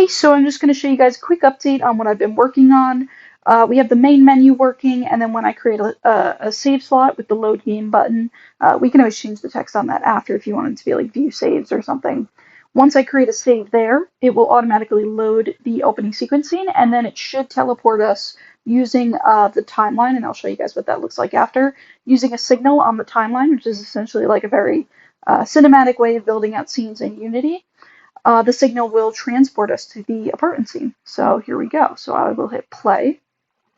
so I'm just going to show you guys a quick update on what I've been working on. We have the main menu working, and then when I create a save slot with the load game button, we can always change the text on that after if you want it to be like view saves or something. Once I create a save there, it will automatically load the opening sequence scene, and then it should teleport us using the timeline, and I'll show you guys what that looks like after, using a signal on the timeline, which is essentially like a very cinematic way of building out scenes in Unity. The signal will transport us to the apartment scene. So here we go. So I will hit play.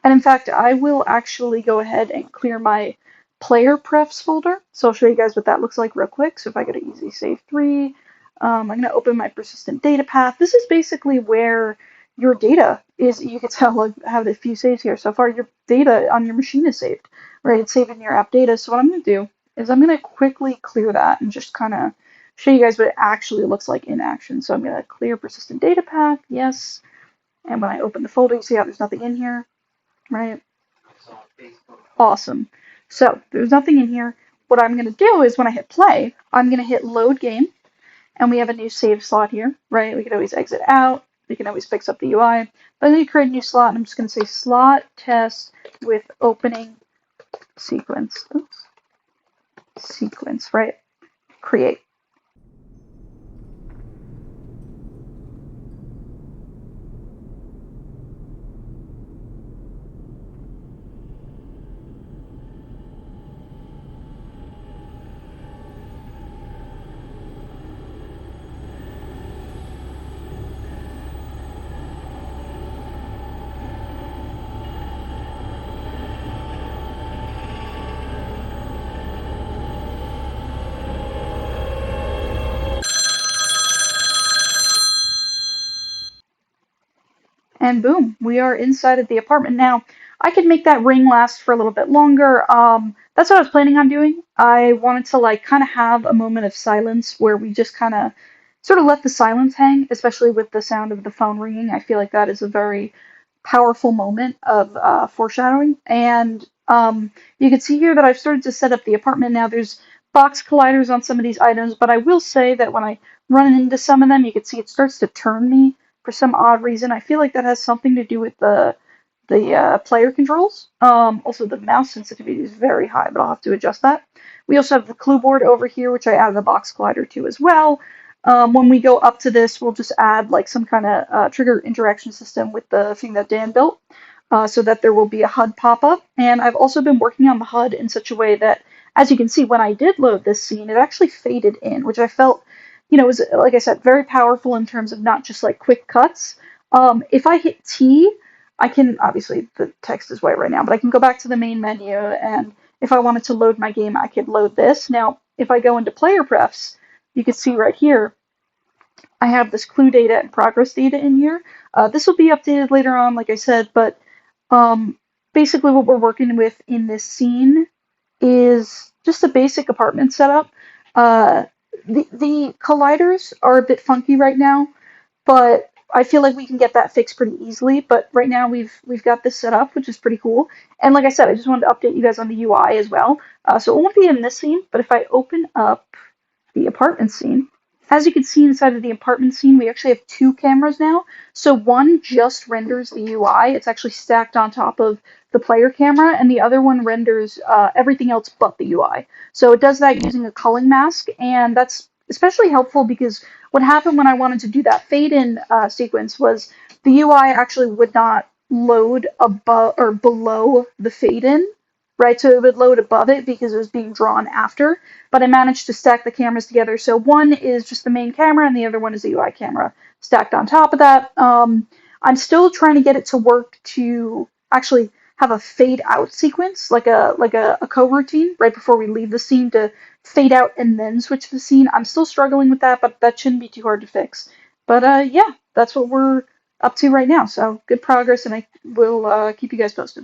And in fact, I will actually go ahead and clear my player prefs folder. So I'll show you guys what that looks like real quick. So if I go to easy save 3, I'm going to open my persistent data path. This is basically where your data is. You can tell I have a few saves here. So far, your data on your machine is saved, right? It's saved in your app data. So what I'm going to do is I'm going to quickly clear that and just kind of show you guys what it actually looks like in action. So I'm going to clear persistent data path, yes. And when I open the folder, you see how there's nothing in here, right? Awesome. So there's nothing in here. What I'm going to do is when I hit play, I'm going to hit load game, and we have a new save slot here, right? We can always exit out. We can always fix up the UI. But I'm going to create a new slot, and I'm just going to say slot test with opening sequence. Oops. Sequence, right? Create. And boom, we are inside of the apartment now. I could make that ring last for a little bit longer. That's what I was planning on doing. I wanted to like kind of have a moment of silence where we just kind of sort of let the silence hang, especially with the sound of the phone ringing. I feel like that is a very powerful moment of foreshadowing. And you can see here that I've started to set up the apartment now. There's box colliders on some of these items, but I will say that when I run into some of them, you can see it starts to turn me for some odd reason. I feel like that has something to do with the player controls. Also, the mouse sensitivity is very high, but I'll have to adjust that. We also have the clue board over here, which I added a box collider to as well. When we go up to this, we'll just add like some kind of trigger interaction system with the thing that Dan built, so that there will be a HUD pop-up. And I've also been working on the HUD in such a way that, as you can see, when I did load this scene, it actually faded in, which I felt, was, like I said, very powerful in terms of not just like quick cuts. If I hit T, I can, obviously the text is white right now, but I can go back to the main menu, and if I wanted to load my game, I could load this. Now, if I go into player prefs, you can see right here, I have this clue data and progress data in here. This will be updated later on, like I said, but basically what we're working with in this scene is just a basic apartment setup. The colliders are a bit funky right now, but I feel like we can get that fixed pretty easily. But right now we've got this set up, which is pretty cool. And like I said, I just wanted to update you guys on the UI as well. So it won't be in this scene, but if I open up the apartment scene, as you can see inside of the apartment scene, we actually have 2 cameras now. So one just renders the UI. It's actually stacked on top of the player camera, and the other one renders everything else but the UI. So it does that using a culling mask, and that's especially helpful because what happened when I wanted to do that fade-in sequence was the UI actually would not load above or below the fade-in, right? So it would load above it because it was being drawn after, but I managed to stack the cameras together. So one is just the main camera and the other one is the UI camera stacked on top of that. I'm still trying to get it to work to actually have a fade out sequence, like a coroutine right before we leave the scene to fade out and then switch the scene. I'm still struggling with that, but that shouldn't be too hard to fix. But yeah, that's what we're up to right now. So good progress, and I will keep you guys posted.